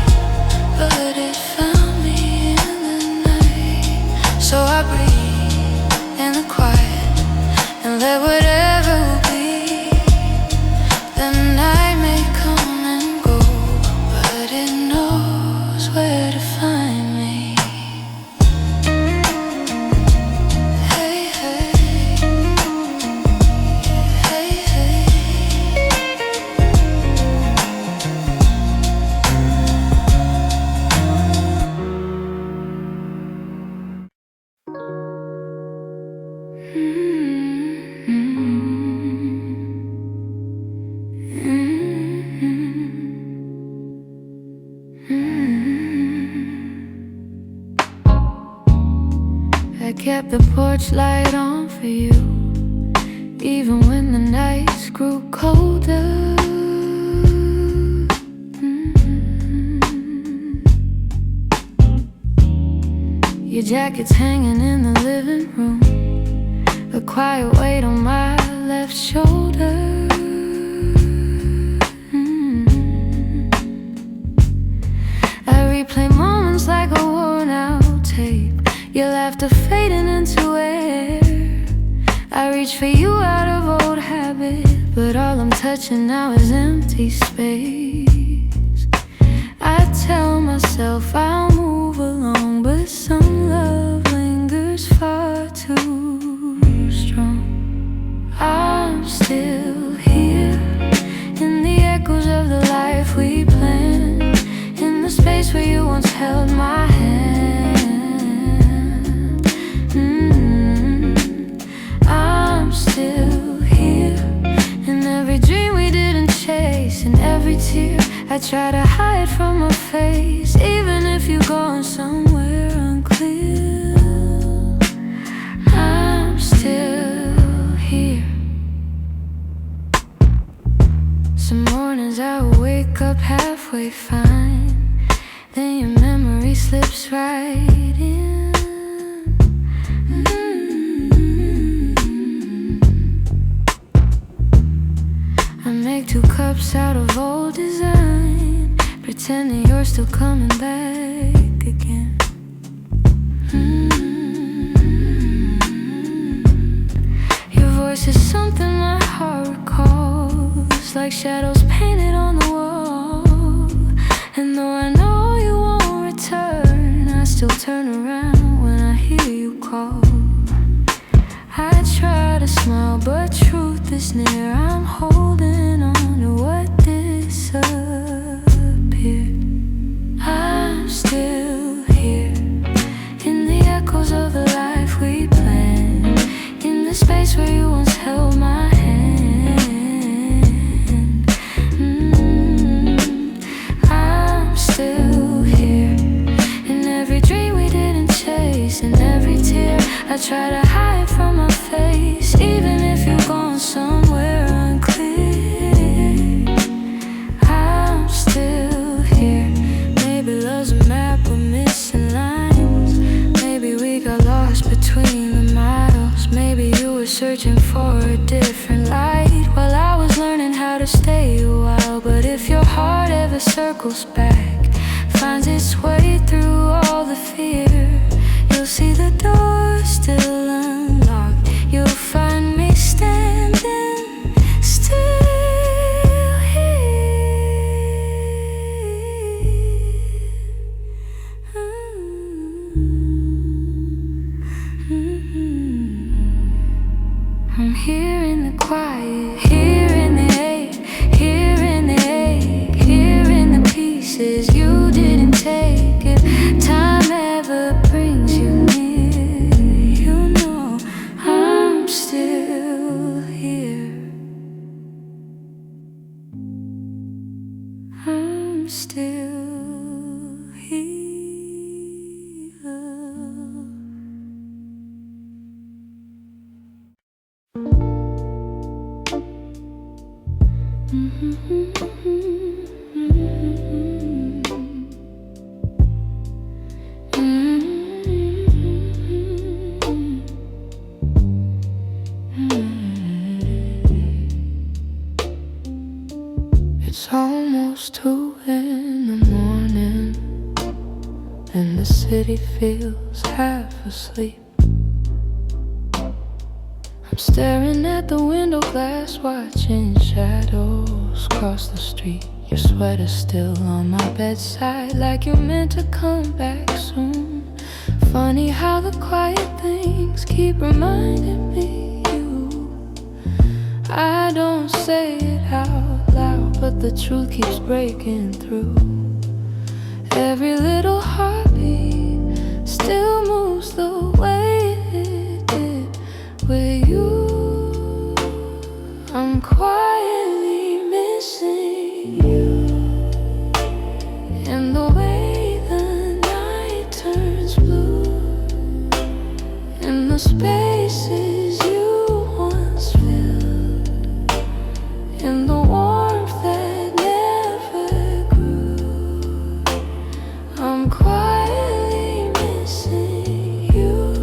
S1: but it found me in the night. So I breathe in the quiet and let whatever will be. The night may come and go, but it knows where to find me. Hey, hey, hey, hey. I kept the porch light on for you, even when the nights grew colder. Your jacket's hanging in the living room, a quiet weight on my left shoulder. I replay moments like a worn out tape, your laughter fading into air. I reach for you out of old habit, but all I'm touching now is empty space. I tell myself I'll move along, but some love lingers far too strong. I'm still here, in the echoes of the life we planned, in the space where you once held my hand. I'm still here, in every dream we didn't chase, in every tear I try to hide from my face. Even if you're going somewhere unclear, I'm still here. Some mornings I wake up halfway fine, then your memory slips right in. I make 2 cups out of old design, pretending you're still coming back again. Your voice is something my heart recalls, like shadows painted on the wall. And though I know you won't return, I still turn around when I hear you call. I try to smile, but truth is near. I'm holding on to what disappeared. I'm still here, in the echoes of the life we planned, in the space where you once held my hand. circles back, finds its way through all the fear. You'll see the door still unlocked. You'll find me standing still here. I'm here in the quiet, here in the ache, here in the ache, here in the pieces you didn't take. If time ever brings you near, you know I'm still here. I'm still here. It's almost 2 in the morning, and the city feels half asleep. I'm staring at the window glass, watching shadows cross the street. Your sweater's still on my bedside, like you're meant to come back soon. Funny how the quiet things keep reminding me you. I don't say it out loud, but the truth keeps breaking through. Every little heartbeat still moves the way it did with you. I'm quietly missing you, in the way the night turns blue, in the spaces you once filled, in the warmth that never grew. I'm quietly missing you.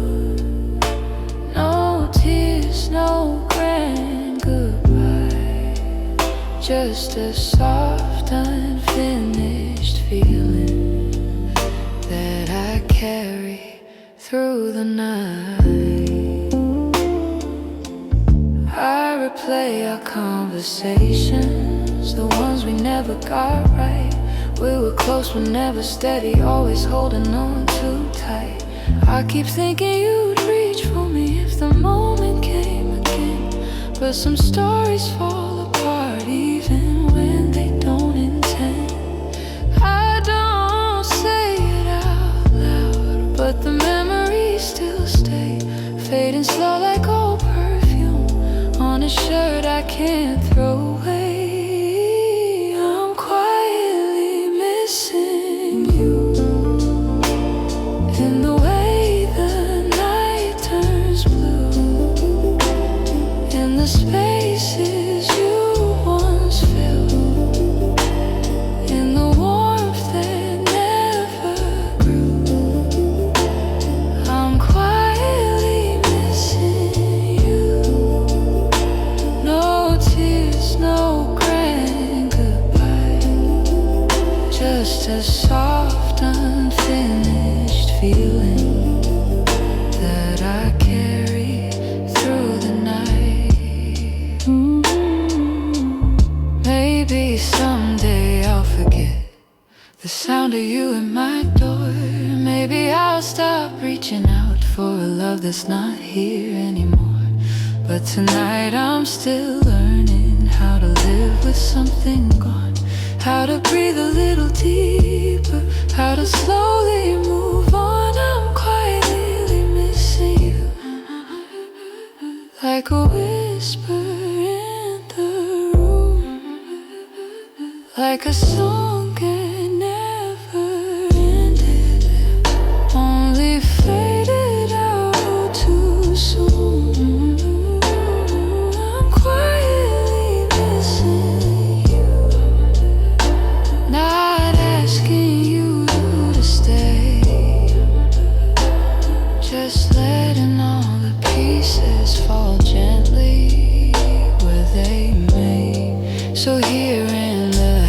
S1: No tears, no grand goodbye, just a soft, unfinished feeling that I carry through the night. I replay our conversations, the ones we never got right. We were close but never steady, always holding on too tight. I keep thinking you'd reach for me if the moment came again, but some stories fall apart even when they don't intend. I don't say it out loud, but the memories still stay, fading slow like old perfume on a shirt I can't throw away. I'm quietly missing you, in the way the night turns blue, in the spaces you once filled, in the warmth that never grew. I'm quietly missing you. No tears, no grand goodbye, just a soft, unfinished feeling that I carry through the night. Maybe someday I'll forget the sound of you at my door. Maybe I'll stop reaching out for a love that's not here anymore. But tonight I'm still learning how to live with something gone, how to breathe a little deeper, how to slowly move on. I'm quietly missing you, like a whisper in the room, like a song that never ended, only faded out too soon. I'm quietly missing you, not asking you to stay, just letting all the pieces fall gently where they may. So here in the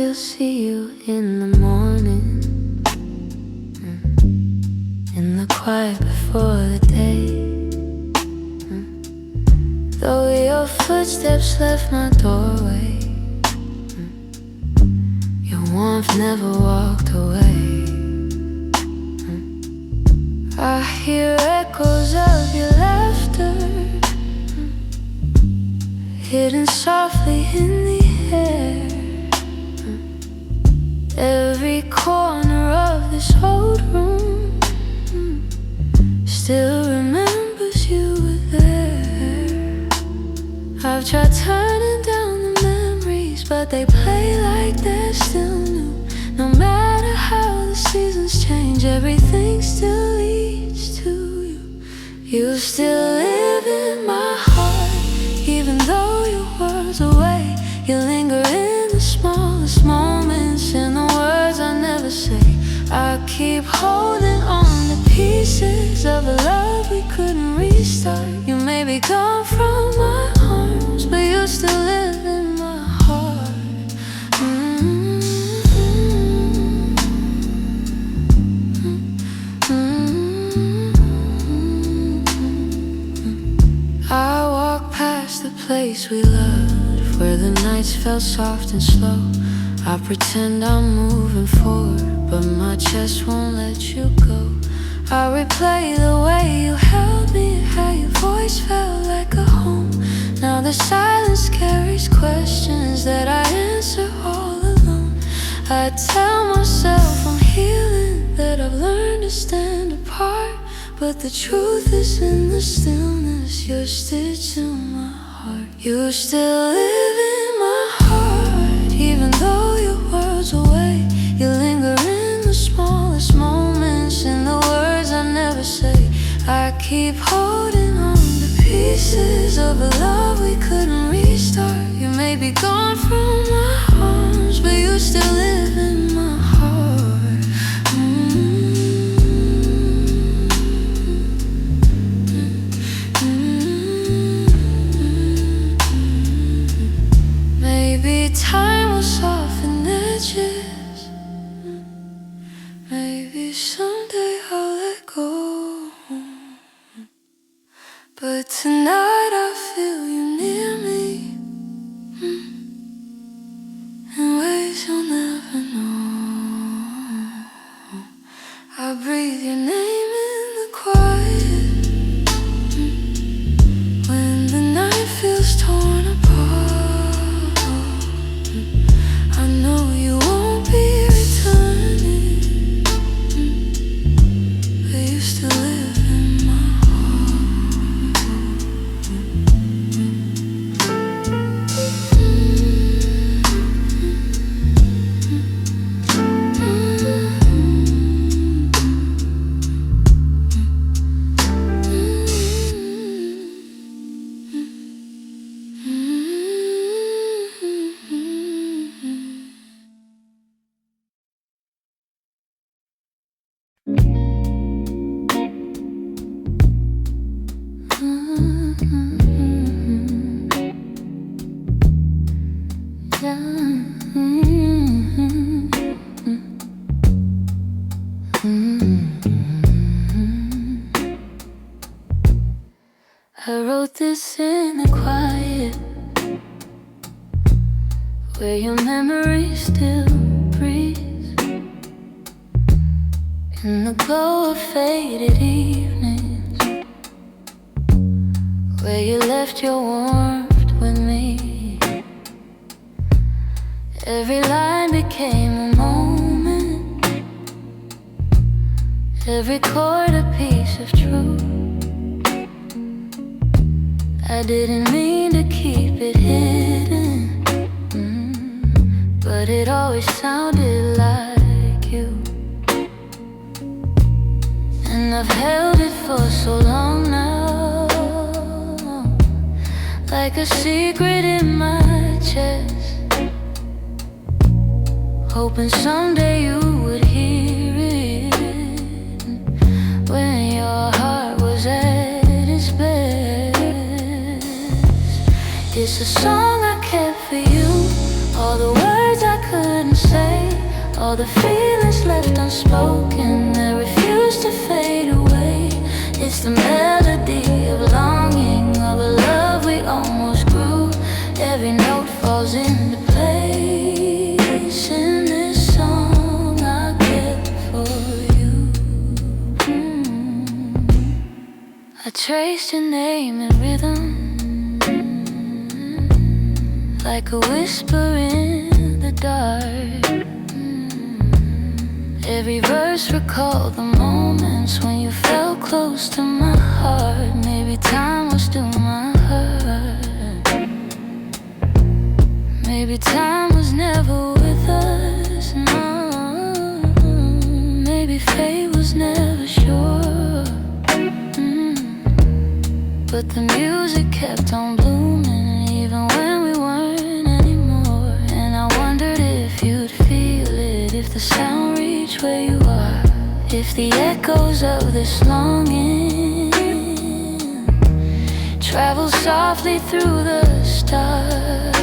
S1: still see you in the morning, in the quiet before the day. Though your footsteps left my doorway, your warmth never walked away. I hear echoes of your laughter, hidden softly in the air. Every corner of this old room still remembers you were there. I've tried turning down the memories, but they play like they're still new. No matter how the seasons change, everything still leads to you. You still live in my heart, even though your world's away. You linger in the smallest moments, in the words I never say. I keep holding on to pieces of a love we couldn't restart. You may be gone from my arms, but you still live in my heart. I walk past the place we loved, where the nights felt soft and slow. I pretend I'm moving forward, but my chest won't let you go. I replay the way you held me, how your voice felt like a home. Now the silence carries questions that I answer all alone. I tell myself I'm healing, that I've learned to stand apart, but the truth is in the stillness. You're stitched in my heart. You still live in my heart, even though your world's away. You linger in the smallest moments, in the words I never say. I keep holding on to pieces of a love we couldn't restart. You may be gone from my arms, but you still live in my heart. Maybe time will soften edges, maybe someday I'll let go. But tonight I feel you near me, in ways you'll never know. I breathe your name in the quiet, when the night feels torn apart. I know you won't be returning, but you still live in my I wrote this in the quiet, where your memory still breathes, in the glow of faded evenings, where you left your warmth with me. Every line became a moment, every chord a piece of truth. I didn't mean to keep it hidden, but it always sounded like you. And I've held it for so long now, like a secret in my chest, hoping someday you would hear it, when your heart was at its best. It's a song I kept for you, all the words I couldn't All the feelings left unspoken that refuse to fade away. It's the melody of longing, of a love we almost grew. Every note falls into place in this song I kept for you. I traced your name in rhythm, like a whisper in the dark. Every verse recalled the moments when you felt close to my heart. Maybe time was still my heart. Maybe time was never with us, no. Maybe fate was never sure. But the music kept on blooming even when we weren't anymore. And I wondered if you'd feel it, if the sound reached where you are, if the echoes of this longing travel softly through the stars.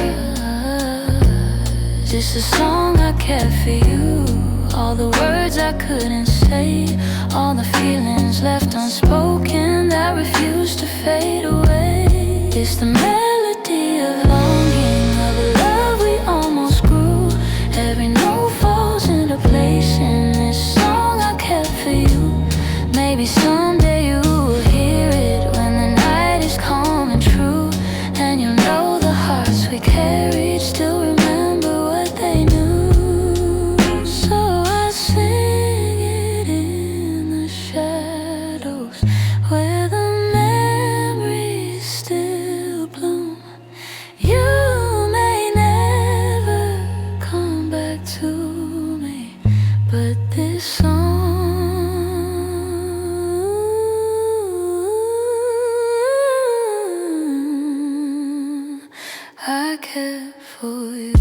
S1: It's a song I kept for you, all the words I couldn't say, all the feelings left unspoken that refuse to fade away. It's the melody of longing, of a love we almost grew. Every note falls into place in this song I kept for you. Maybe someday you will hear it when the night is calm and true, and you'll know the hearts we carried still remember what they knew. So I sing it in the shadows where the memories still bloom. You may never come back to me, but this song I kept for you.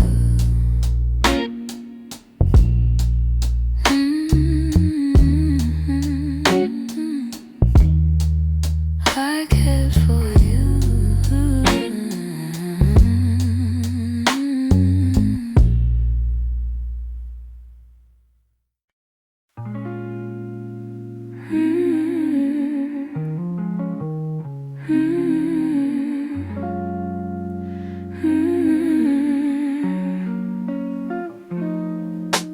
S1: I kept for you.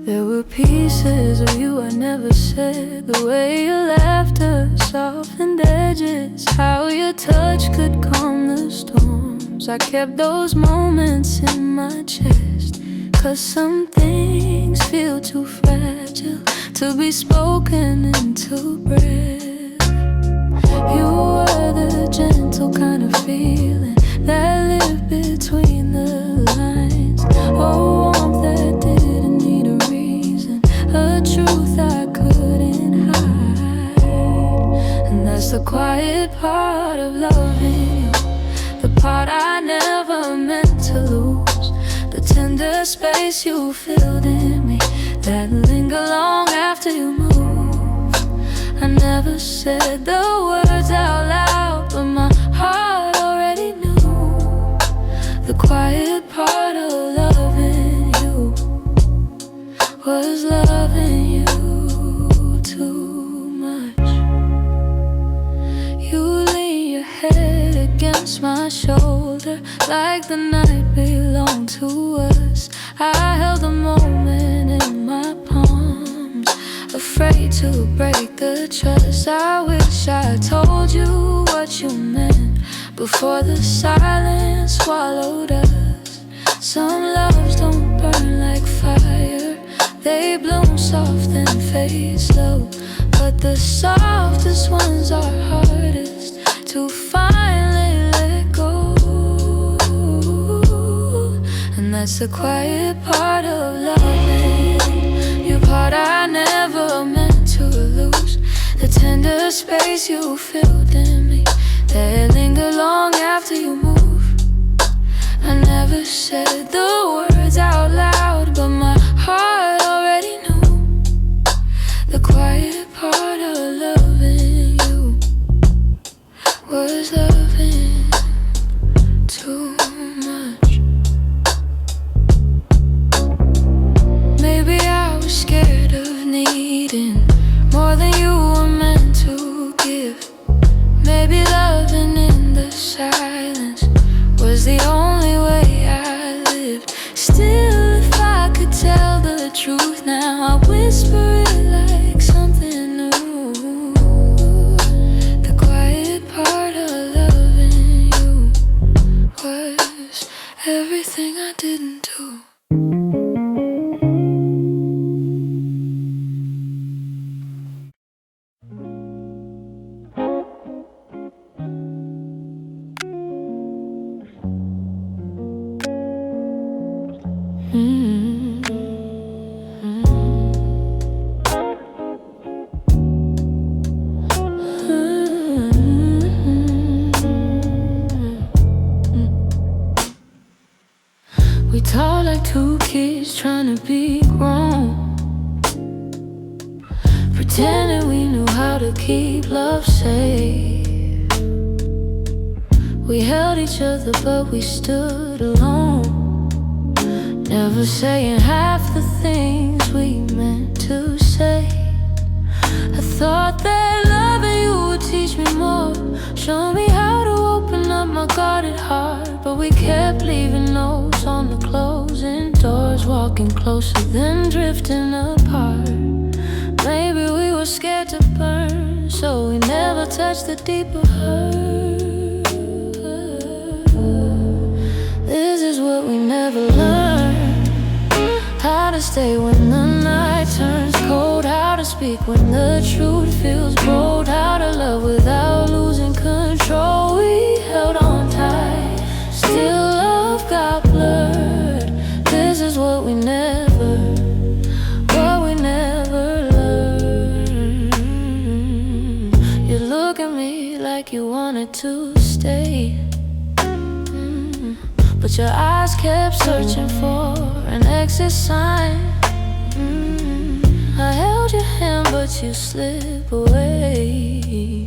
S1: There were pieces of you I never said, the way your laughter softened edges, how your touch could calm the storms. I kept those moments in my chest, 'cause some things feel too fragile to be spoken into breath. You were the gentle kind of feeling that lived between the lines, a warmth that didn't need a reason, a truth I couldn't hide. And that's the quiet part of loving you, the part I never meant to lose, the tender space you filled in me that linger long after you move. I never said the words out loud, but my heart already knew. The quiet part of loving you was loving you too much. You lean your head against my shoulder like the night belonged to us. I held the moment in my palms, afraid to break the trust. I wish I told you what you meant before the silence swallowed us. Some loves don't burn like fire, they bloom soft and fade slow, but the softest ones are hardest to finally let go. And that's the quiet part of loving, your part I never meant to lose, the tender space you filled in me that linger long after you move. I never said the words out loud, but my heart already knew. The quiet part of loving you was loving too much. Maybe I was was the only way I lived. Still, if I could tell the truth now, I whisper it like something new. The quiet part of loving you was everything I didn't do. We talk like two kids trying to be grown, pretending we knew how to keep love safe. We held each other but we stood alone, never saying half the things we meant to say. I thought that loving you would teach me more, show me how to open up my guarded heart. But we kept leaving notes on the closing doors, walking closer then drifting apart. Maybe we were scared to burn, so we never touched the deeper hurt. This is what we never learned: how to stay when the night turns cold, how to speak when the truth feels bold, how to love without losing control. We held on tight, still love got blurred. This is what we never learned. You look at me like you wanted to stay, but your eyes kept searching for an exit sign. I held your hand but you slip away,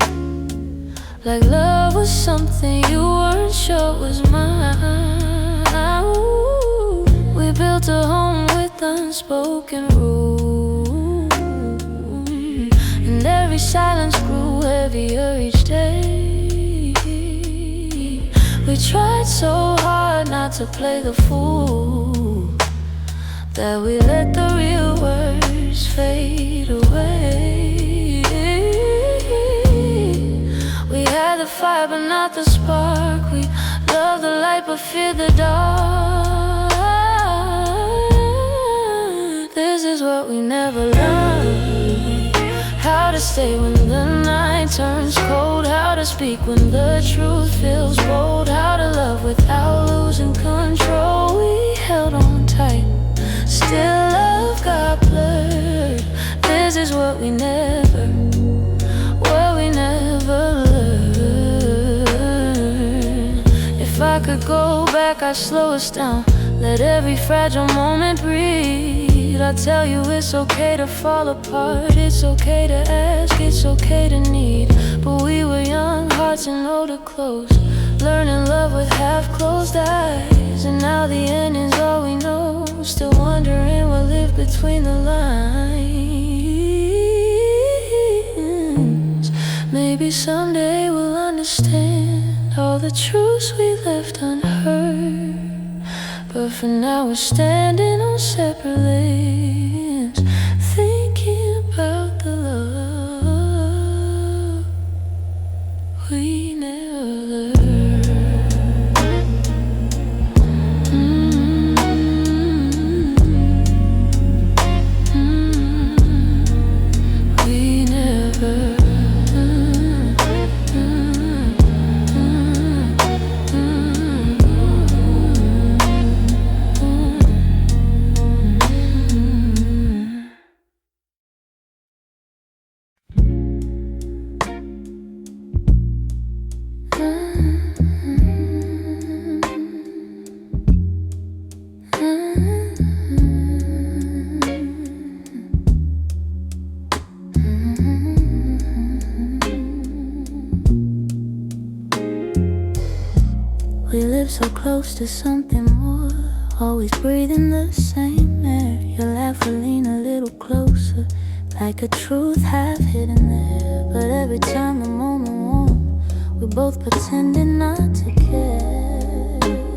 S1: like love was something you weren't sure was mine. Ooh, we built a home with unspoken rules, and every silence grew heavier each day. We tried so hard not to play the fool, that we let the real words fade away. We had the fire but not the spark, we loved the light but feared the dark. This is what we never learned: how to stay when the night turns cold, how to speak when the truth feels bold, how to love without losing control. We held on tight, still love got blurred. This is what we never learned. If I could go back, I'd slow us down, let every fragile moment breathe. I'd tell you it's okay to fall apart, it's okay to ask, it's okay to need. But we were young, hearts and older clothes, learning love with half-closed eyes. And now the ending's all we know, still wondering what lived between the lines. Maybe someday we'll understand all the truths we left unheard, but for now we're standing on separate lanes, thinking about the love we never learned. We never. We live so close to something more, always breathing the same air. Your laugh will lean a little closer, like a truth half hidden there. But every time the moment warm, we're both pretending not to care.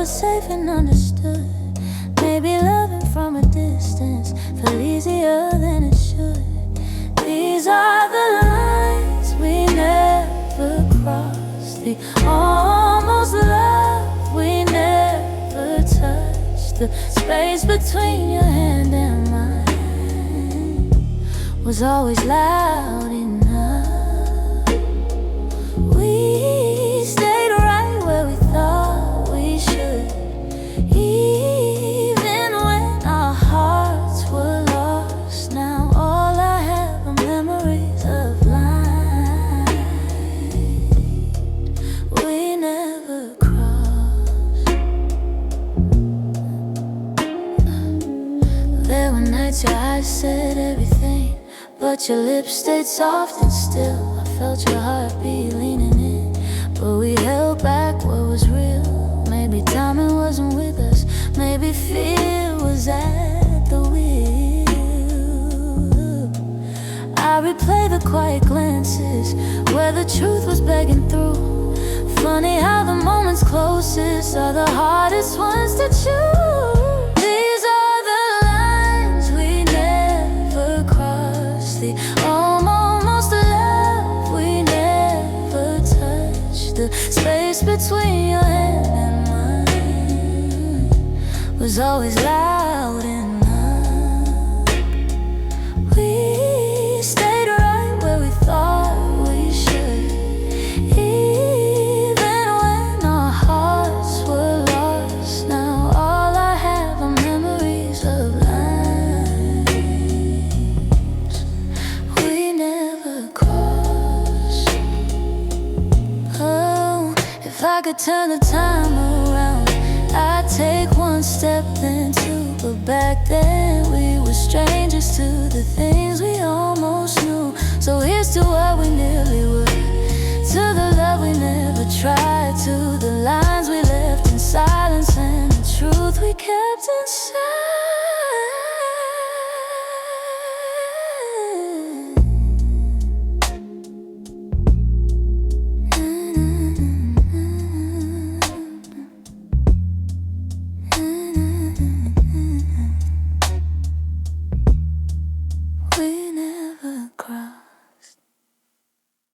S1: was safe and understood. Maybe loving from a distance felt easier than it should. These are the lines we never crossed, the almost love we never touched. The space between your hand and mine was always loud enough. We stayed right where we thought we should, even when our hearts were lost. Now all I have are memories of lines we never crossed. There were nights your eyes said everything, but your lips stayed soft and still. I felt your heartbeat leaning in, but we held back what was real. Maybe timing wasn't with us, maybe fear was at the wheel. I replay the quiet glances where the truth was begging through. Funny how the moments closest are the hardest ones to choose. These are the lines we never crossed, the almost love we never touched. The space between your hand and mine was always loud enough. We stayed right where we thought we should, even when our hearts were lost. Now all I have are memories of lines we never crossed. Oh, if I could turn the time around, I'd take one step then two. But back then we were strangers to the things we almost knew. So here's to what we nearly were, to the love we never tried, to the lines we left in silence and the truth we kept inside.